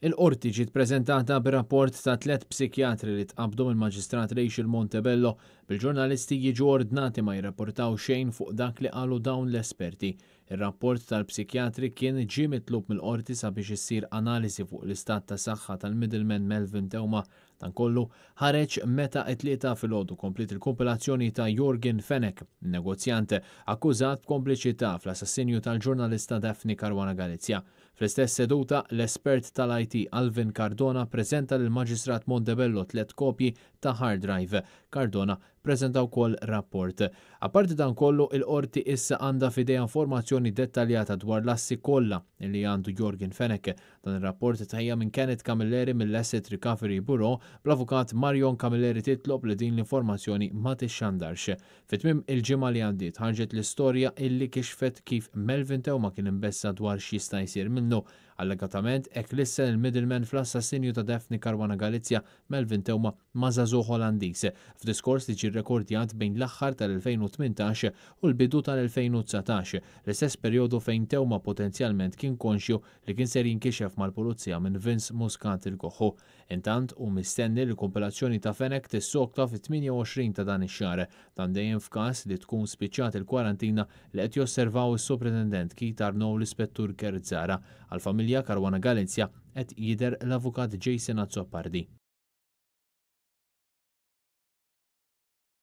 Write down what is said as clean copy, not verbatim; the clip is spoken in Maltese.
Il-qorti ġiet preżentata b'rapport ta' 3 psikjatri li tqabdu mill-Maġistrat Rachel Montebello bil-ġurnalisti jiġu ordnati ma jirrapportaw xejn fuq dak li qalu dawn l-esperti. Ir-rapport tal-psikjatri kien ġie mitlub mill-qorti sabiex issir analiżi fuq l-istat ta' saħħa tal-middleman Melvin Teuma. Dan kollu ħareġ meta t-tlieta filgħodu komplit il-kompilazzjoni ta' Jorgen Fenech, negozjant akkużat b'kompliċità fl-assassinju tal-ġurnalista Daphne Caruana Galizia. Fl-istess seduta, l-espert tal-IT Alvin Cardona preżenta lill-Maġistrat Montebello 3 kopji ta' hard drive. Cardona preżenta wkoll rapport. Apparti dan kollu, il-qorti issa għandha f'idejha informazzjoni dettaljata dwar l-assi kollha li għandu Jorgen Fenech. Dan ir-rapport tħejja minn Kenneth Camilleri mill-Asset Recovery Bureau bl-avukat Marion Camilleri titlob li din l-informazzjoni ma tixxandarx. Fit-tmiem il-ġimgħa li għaddiet ħarġet l-istorja illi kixfet kif Melvin Teuma kien imbessa dwar x'jista' jsir minnu. Allegatament hekk lissen il-middleman fl-assassinju ta' Daphne Caruana Galizia Melvin Teuma ma' żagħżugħ Olandiż f'diskors li ġie rrekordjat bejn l-aħħar tal-2018 u l-bidu tal-2019, l-istess perjodu fejn Teuma potenzjalment kien konxju li kien ser jinkixef mal-pulizija minn Vince Muscat il-Koħħu. Intant hu mistenni li l-kompilazzjoni ta' Fenech tissokta fit-28 ta' dan ix-xahar, dan dejjem f'każ li tkun spiċċat il-kwarantina li qed josservaw is-Superintendent Keith Arnaud l-Ispettur Kerr Zara. Għall-familja Caruana Galizia qed jidher l-avukat Jason Azzopardi.